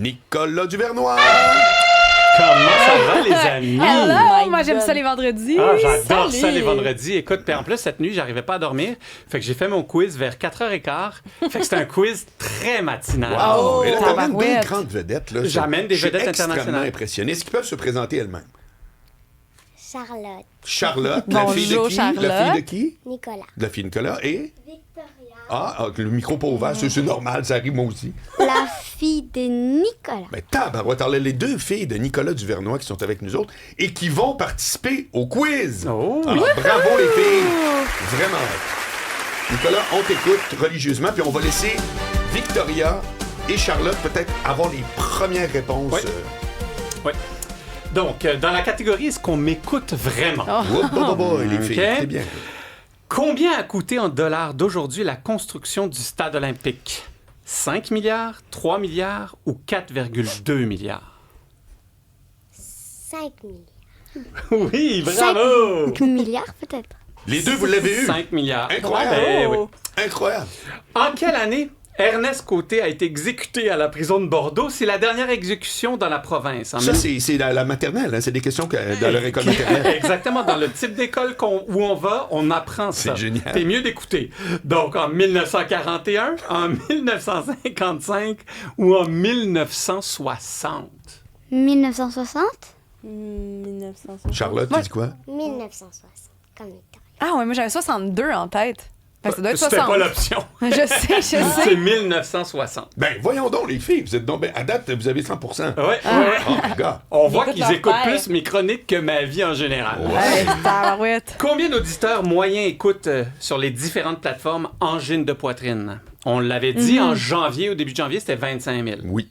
Nicolas Duvernois. Comment ça va, les amis? Hello! Moi, j'aime ça les vendredis. Ah, j'adore Salut! ça les vendredis. Écoute, puis en plus, cette nuit, j'arrivais pas à dormir. Fait que j'ai fait mon quiz vers 4h15. Fait que c'était un quiz très matinal. Wow! Et là, t'amènes deux tabarouette. grandes vedettes. Là. J'amène des Je suis vedettes extrêmement internationales. impressionné. Est-ce qu'ils peuvent se présenter elles-mêmes? Charlotte, Charlotte, la fille de Bonjour, qui? Charlotte. La fille de qui? Nicolas, De la fille de Nicolas et... Victoria, Le micro pas ouvert, c'est normal, ça arrive moi aussi. la fille de Nicolas. Ben, tabarouette, alors, les deux filles de Nicolas Duvernois qui sont avec nous autres et qui vont participer au quiz. Oh! Alors, bravo les filles. Vraiment. Nicolas, on t'écoute religieusement, puis on va laisser Victoria et Charlotte peut-être avoir les premières réponses. Oui. Oui. Donc, dans la catégorie « Est-ce qu'on m'écoute vraiment? Les filles, Ok. c'est bien. Combien a coûté en dollars d'aujourd'hui la construction du stade olympique? 5 milliards, 3 milliards ou 4,2 milliards? 5 milliards. Oui, bravo! 5 milliards peut-être. Les deux, vous l'avez eu. 5 milliards. Incroyable. Eh oui. Incroyable. En quelle année Ernest Côté a été exécuté à la prison de Bordeaux? C'est la dernière exécution dans la province. En Ça, c'est la maternelle. Hein? C'est des questions dans leur école maternelle. Exactement. Dans le type d'école où on va, on apprend ça. C'est génial. C'est mieux d'écouter. Donc, en 1941, en 1955 ou en 1960? 1960? 1960. Charlotte, tu dis quoi? 1960, comme Victoria. Ah ouais, moi j'avais 62 en tête. Ben, ça doit être C'était 60. pas l'option. Je sais. C'est 1960. Ben, voyons donc, les filles. Vous êtes donc... à date, vous avez 100%. Ouais. Oh, my God. On voit écoutent qu'ils leur écoutent père. plus mes chroniques que ma vie en général. Hey, tabarouette. Combien d'auditeurs moyens écoutent sur les différentes plateformes angine de poitrine? On l'avait dit en janvier, au début de janvier, c'était 25 000. Oui.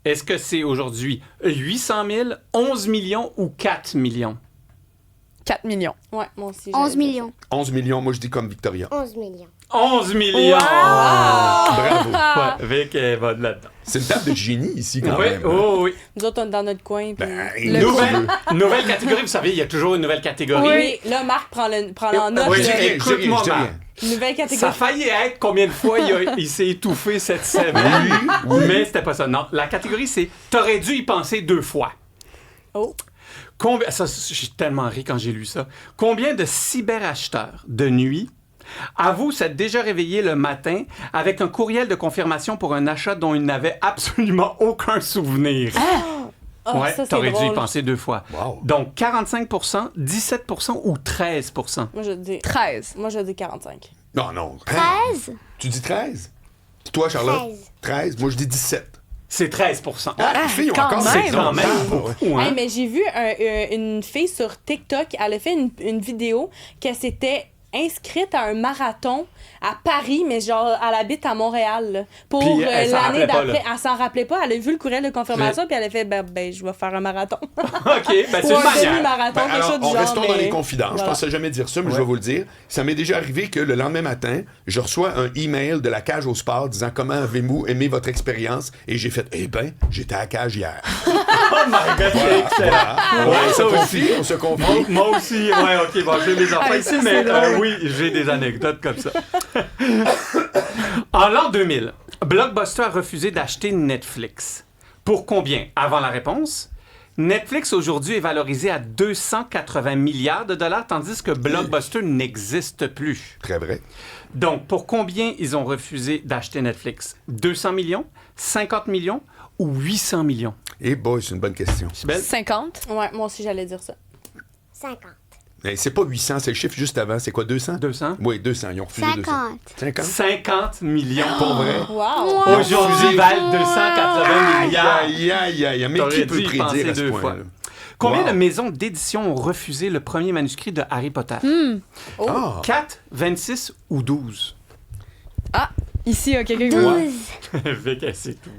Est-ce que c'est aujourd'hui 800 000, 11 millions ou 4 millions? 4 millions. Ouais, moi aussi. 11 millions. 11 millions, moi, je dis comme Victoria. 11 millions. 11 millions! Bravo. Ouais, Vic est bonne là-dedans. C'est une table de génie ici, quand Oui, même. oh, oui. Nous autres, on est dans notre coin. Puis... Ben, Nouvelle catégorie, vous savez, il y a toujours une nouvelle catégorie. Oui, là, Marc prend en note. Oui, je dis là. rien, je dis rien, écoute-moi, je dis rien. Marc. Nouvelle Ça a catégorie. failli être combien de fois il s'est étouffé cette semaine, mais c'était pas ça. Non, la catégorie, c'est t'aurais dû y penser 2 fois. Oh. Ça, j'ai tellement ri quand j'ai lu ça. Combien de cyberacheteurs de nuit avouent s'être déjà réveillés le matin avec un courriel de confirmation pour un achat dont ils n'avaient absolument aucun souvenir? Oh, Ouais, ça, c'est t'aurais dû y drôle. penser 2 fois. Wow. Donc 45 17 ou 13 Moi, je dis... 13. Moi, je dis 45. Non. 13? Tu dis 13? Toi, Charlotte? 13. Moi, je dis 17. C'est 13 Les filles ont quand encore même. C'est quand même beaucoup, hein? Hey, mais j'ai vu une fille sur TikTok, elle a fait une vidéo qu'elle s'était inscrite à un marathon à Paris, mais genre, elle habite à Montréal, là, pour Puis, elle s'en l'année rappelait pas, d'après. là. Elle s'en rappelait pas, elle a vu le courriel de confirmation, puis elle a fait, ben, je vais faire un marathon. OK, ben c'est Ou une un manière. demi-marathon, Ben, quelque alors, chose du on genre. restons dans mais- les confidences. Voilà. Je pensais jamais dire ça, mais je vais vous le dire. Ça m'est déjà arrivé que le lendemain matin, je reçois un email de la cage au sport disant comment avez-vous aimé votre expérience? Et j'ai fait, eh ben, j'étais à la cage hier. Oh my God, c'est excellent. Voilà. Ouais, On ça se aussi. confie, on se confie. Moi aussi, ouais, OK, bon, j'ai des enfants Ah, ici, ça, mais c'est drôle. oui, j'ai des anecdotes comme ça. En l'an 2000, Blockbuster a refusé d'acheter Netflix. Pour combien? Avant la réponse, Netflix aujourd'hui est valorisé à 280 milliards de dollars, tandis que Blockbuster n'existe plus. Très vrai. Donc, pour combien ils ont refusé d'acheter Netflix? 200 millions, 50 millions ou 800 millions? Eh boy, c'est une bonne question. C'est belle? 50. Ouais, moi aussi, j'allais dire ça. 50. Eh, c'est pas 800, c'est le chiffre juste avant. C'est quoi, 200? 200? Oui, 200. Ils ont refusé 50. 200. 50? 50 millions. Pour vrai? Wow! Aujourd'hui, ils valent 280 milliards. Aïe. Mais T'aurais qui peut dû y penser prédire à ce 2 fois. point-là? Combien Wow. de maisons d'édition ont refusé le premier manuscrit de Harry Potter? Ah, 4, 26 ou 12? Ah, ici, quelqu'un qui voit. 12. Vic, c'est tout.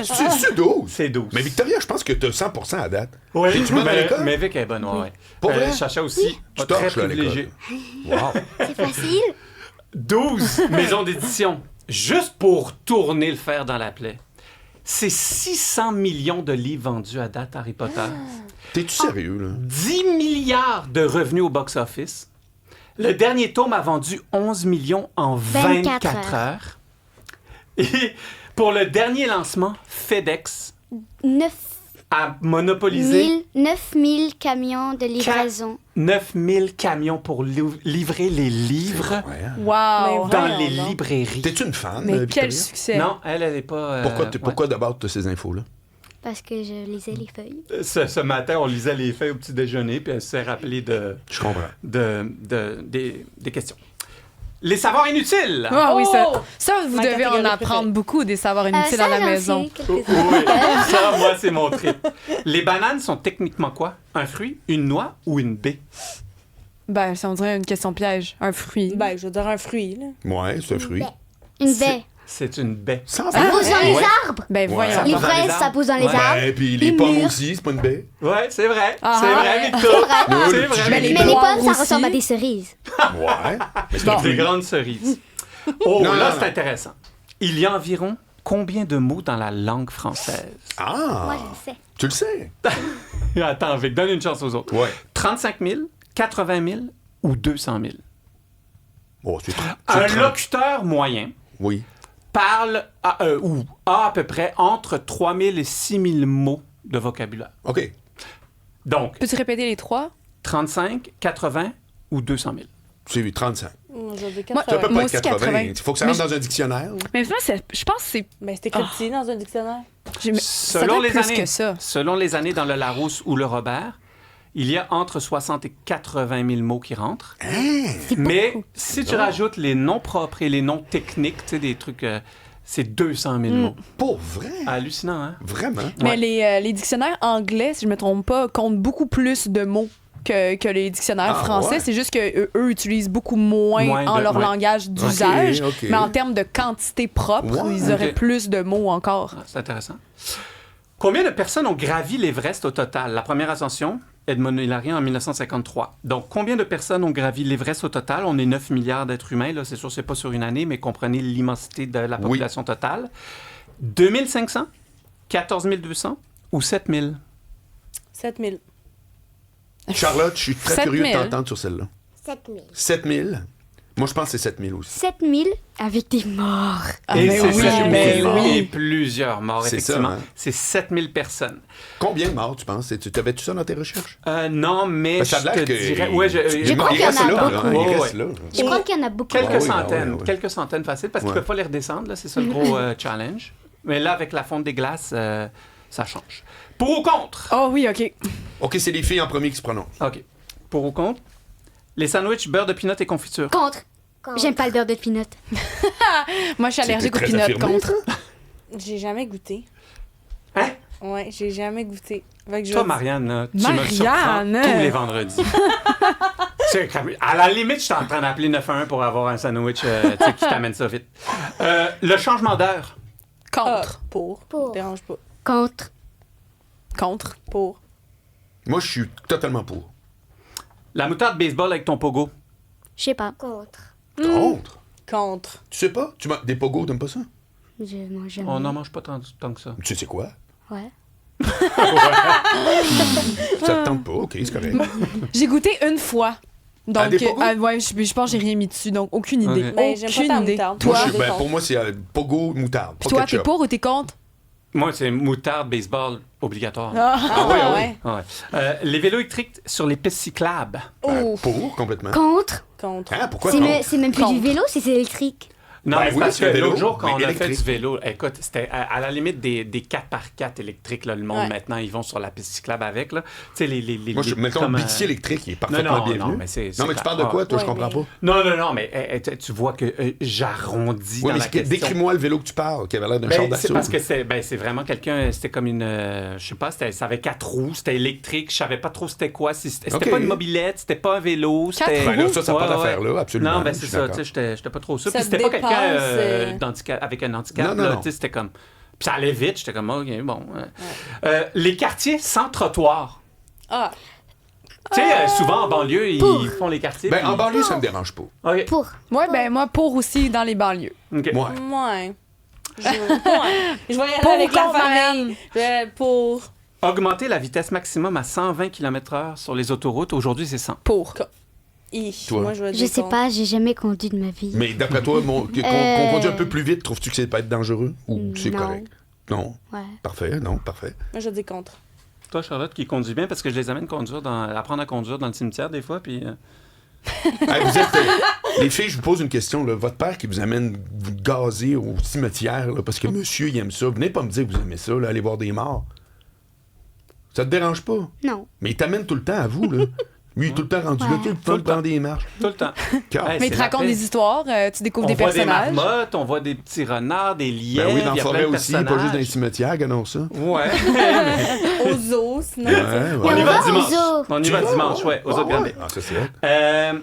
c'est 12. C'est 12. Mais Victoria, je pense que tu as 100% à date. Oui, T'es-tu bonne à l'école? mais Vic est bonne, ouais. Pour vrai? Chacha aussi, Tu très torches, là, à privilégié. Wow. C'est facile? 12 maisons d'édition, juste pour tourner le fer dans la plaie. C'est 600 millions de livres vendus à date, Harry Potter. T'es-tu sérieux, là? 10 milliards de revenus au box-office. Le dernier tome a vendu 11 millions en 24 heures. Et pour le dernier lancement, FedEx 9 a monopolisé 000 camions de livraison. 9000 camions pour livrer les livres Ouais, hein. Wow! Mais dans voyons les donc. librairies. T'es-tu une fan, Mais Victoria? quel succès! Non, elle est pas... Pourquoi d'abord tu as ces infos-là? Parce que je lisais les feuilles. Ce matin, on lisait les feuilles au petit déjeuner, puis elle s'est rappelée Je comprends. des questions. Les savoirs inutiles! Ah oui, Oh! ça vous Ma devez en catégorie apprendre préférée. beaucoup des savoirs inutiles Ça, à la j'en maison. sais Oui, quelques-uns. ça, moi, c'est mon trip. Les bananes sont techniquement quoi? Un fruit, une noix ou une baie? Ben, ça on dirait une question piège. Un fruit. Ben, je veux dire un fruit, là. Ouais, c'est un fruit. Une baie. C'est une baie. Sans Ça pousse dans les Ouais. arbres. Ben Ouais. voyons. Les pousse dans les fraises, ça arbres. pousse dans les Ouais. arbres. Et puis les Les pommes mûres. aussi, c'est pas une baie. Ouais, c'est vrai. Ah, c'est vrai, ouais. Victor. C'est vrai. C'est vrai. Mais les Mais les poires pommes, ça aussi. ressemble à des cerises. Ouais. Mais c'est un Des fruit. grandes cerises. Oh, Non, là, non, c'est non. intéressant. Il y a environ combien de mots dans la langue française? Ah! Moi, je le sais. Tu le sais? Attends, Vic, donne une chance aux autres. Ouais. 35 000, 80 000 ou 200 000? Oh, c'est Un 30. locuteur moyen Oui. parle ou a à peu près entre 3 000 et 6 000 mots de vocabulaire. OK. Donc, Peux-tu répéter les trois? 35, 80 ou 200 000? C'est 35. Je veux dire Moi, Ça peut 80. pas aussi, être 80. 80. Il faut que ça Mais rentre dans un dictionnaire. Mais moi, je pense que c'est. Ben, c'était petit dans un dictionnaire. Ça doit être plus que ça. Selon les années dans le Larousse ou le Robert, il y a entre 60 et 80 000 mots qui rentrent. Mais si tu rajoutes les noms propres et les noms techniques, tu sais, des trucs, c'est 200 000 mots. Pour vrai? Hallucinant, hein? Vraiment? Mais Ouais. les dictionnaires anglais, si je me trompe pas, comptent beaucoup plus de mots que les dictionnaires Ah, français. ouais. C'est juste qu'eux utilisent beaucoup moins Moins en de- leur ouais. langage d'usage. ok. Mais en termes de quantité propre, Ouais. ils auraient Ok. plus de mots encore. Ah, c'est intéressant. Combien de personnes ont gravi l'Everest au total? La première ascension, Edmond Hillary en 1953. Donc, combien de personnes ont gravi l'Everest au total? On est 9 milliards d'êtres humains. Là, c'est sûr, c'est pas sur une année, mais comprenez l'immensité de la population totale. 2500, 14 200 ou 7000? 7000. Charlotte, je suis très 7 curieux de 000. t'entendre sur celle-là. 7000. 7000? Moi, je pense que c'est 7000 aussi. 7000 avec des morts. Ah, Et mais c'est oui, ça, mais beaucoup de oui. Et plusieurs morts, C'est effectivement. ça, hein? C'est 7000 personnes. Combien de morts, tu penses? T'avais-tu ça dans tes recherches? Non, mais Parce que ça a je l'air te que... dirais... Ouais, Je crois qu'il y en reste a là, beaucoup. hein, il Ouais, reste ouais. là. Je crois qu'il y en a beaucoup. Quelques Ah oui, centaines, ah oui. quelques centaines faciles, parce qu'ils Ouais. ne peuvent pas les redescendre, là, c'est ça le gros challenge. Mais là, avec la fonte des glaces, ça change. Pour ou contre? Oh oui, OK. OK, c'est les filles en premier qui se prononcent. OK. Pour ou contre? Les sandwichs beurre de pinot et confiture. Contre. J'aime pas le beurre de peanut. Moi, je suis allergique aux très peanuts affirmé, contre. J'ai jamais goûté. Hein? Ouais, j'ai jamais goûté. Fait que je Toi, vais- Marianne, là, tu me surprends Marianne! tous les vendredis. C'est comme- à la limite, je suis en train d'appeler 911 pour avoir un sandwich tu sais, qui t'amène ça vite. Le changement d'heure. Ah, Contre. pour. Pour. Dérange pas. Contre. Contre. Pour. Moi, je suis totalement pour. La moutarde baseball avec ton pogo. Je sais pas. Contre. Contre? Contre. Tu sais pas? Des pogos, t'aimes pas ça? Je mange jamais. On n'en mange pas tant que ça. Tu sais quoi? Ouais. Ça te tente pas? OK, c'est correct. J'ai goûté une fois. Donc, des pogos? ouais, je pense que j'ai rien mis dessus, donc aucune idée. Ok. Ben, j'aime pas Aucune ta idée. moutarde. Toi, Moi, je suis contre. pour moi, c'est pogo, moutarde. puis pas toi, t'es ketchup. pour ou t'es contre? Moi, c'est moutarde baseball obligatoire. Ah ouais, ah ouais. Ouais. Les vélos électriques sur les pistes cyclables. Ben, Ouf. pour, complètement. Contre. Contre. Hein, pourquoi C'est contre? même plus du Contre. vélo si c'est électrique. Non, Ben mais c'est oui, parce c'est que un vélo, l'autre jour, quand mais on a fait électrique. du vélo, écoute, c'était à la limite des 4x4 électriques, là, le monde, Ouais. maintenant, ils vont sur la piste cyclable avec. Là. Tu sais, les Moi, mettons, comme, le bici électrique, il est parfaitement non, bienvenu. non, mais c'est Non, mais tu clair. parles de quoi, toi? Ouais, je comprends mais- pas. Non, mais tu vois que j'arrondis Oui, dans mais la question. décris-moi le vélo que tu parles, qui avait l'air d'un char Ben, d'assaut. c'est parce que c'est vraiment quelqu'un, c'était comme une, je sais pas, ça avait 4 roues, c'était électrique, je savais pas trop c'était quoi, c'était Ok. pas une mobilette, c'était pas un vélo, Quatre c'était... roues? Ben là, ça n'a pas Ouais, d'affaire là, absolument. Non, ben je c'est suis ça, d'accord. tu sais, j'étais pas trop sûr. Ça Puis c'était pas dépasse, quelqu'un avec un handicap, Non, non, là, non. tu sais, c'était comme... Puis ça allait vite, j'étais comme, OK, bon. Les quartiers sans trottoir. Ah, Tu sais, souvent en banlieue, ils font les quartiers. Ben, puis- en banlieue, ça me dérange pas. OK. Pour. Ouais, ben moi, pour aussi dans les banlieues. OK. Ouais. ouais. Je vais y aller Pour avec la contre, famille. Je vais pour. Augmenter la vitesse maximum à 120 km/h sur les autoroutes, aujourd'hui, c'est 100. Pour. Toi? Moi, je vais Je dire sais contre. pas, j'ai jamais conduit de ma vie. Mais d'après toi, qu'on conduit un peu plus vite, trouves-tu que c'est pas être dangereux? Ou c'est Non. correct? Non. Ouais. Parfait, non, parfait. Moi, je dis contre. Toi, Charlotte, qui conduit bien, parce que je les amène apprendre à conduire dans le cimetière des fois, puis... Hey, les filles, je vous pose une question. Là. Votre père qui vous amène vous gazer au cimetière, là, parce que monsieur, il aime ça. Venez pas me dire que vous aimez ça, là, aller voir des morts. Ça te dérange pas? Non. Mais il t'amène tout le temps à vous, là. Lui, il est tout le temps rendu là, tout le temps, prend des marches. Tout le temps. Car- Mais il te raconte des histoires, tu découvres On des voit des personnages. marmottes, on voit des petits renards, des lièvres, Ben oui, dans il y la a plein forêt de aussi, pas juste dans les personnages. cimetières, non ça. Ouais. Aux zoo, sinon. Ouais, On y ouais. va aux dimanche. zoos. On y va dimanche, ouais, aux autres grandes. Ah, ça, c'est vrai.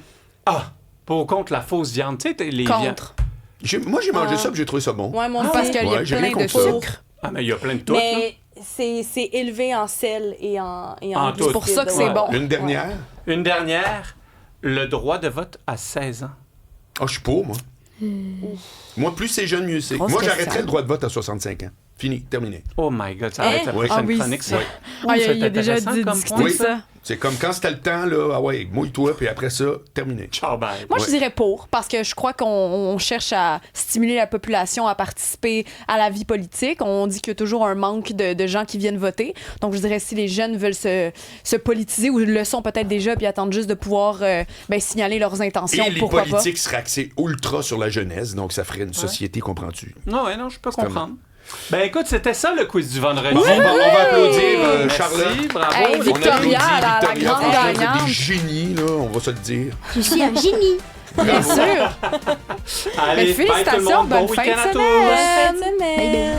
Pour ou contre la fausse viande, tu sais, les Contre. Moi, j'ai mangé ça et j'ai trouvé ça bon. Ouais, moi Parce aussi. qu'il y a Ouais, j'ai plein rien de contre ça. sucre. Ah, mais il y a plein de tout. Mais c'est élevé en sel et en En tout. C'est pour ça que c'est Ouais. bon. Une dernière. Une dernière, le droit de vote à 16 ans. Ah, je suis pour, moi. Moi, plus c'est jeune, mieux c'est. Grosse Moi, question. j'arrêterais le droit de vote à 65 ans. Fini, terminé. Oh my God, ça va être la Oui. prochaine Ah oui, chronique, ça. oui. Ah, il c'est a déjà intéressant comme discuté point, de ça. C'est comme quand c'était le temps, là, ah ouais, mouille-toi, puis après ça, terminé. Ciao, bye. Moi, je Ouais. dirais pour, parce que je crois qu'on cherche à stimuler la population à participer à la vie politique. On dit qu'il y a toujours un manque de gens qui viennent voter. Donc, je dirais si les jeunes veulent se politiser ou le sont peut-être déjà, puis attendent juste de pouvoir signaler leurs intentions, Et les pourquoi pas. politiques seraient axés ultra sur la jeunesse, donc ça ferait une société, comprends-tu? Non, ouais, non, je peux Extrêmement. comprendre. Ben écoute, c'était ça le quiz du vendredi. Bon, on va applaudir Merci, Charlotte. bravo. Hey, On applaudit Victoria, la Victoria. grande Franchement, vous êtes gagnante. des génies, là, on va se le dire. Je suis un génie. Bien sûr. Allez, Mais bye tout le félicitations, monde. Bon bonne fin de week-end à tous. semaine. Bonne fin de semaine.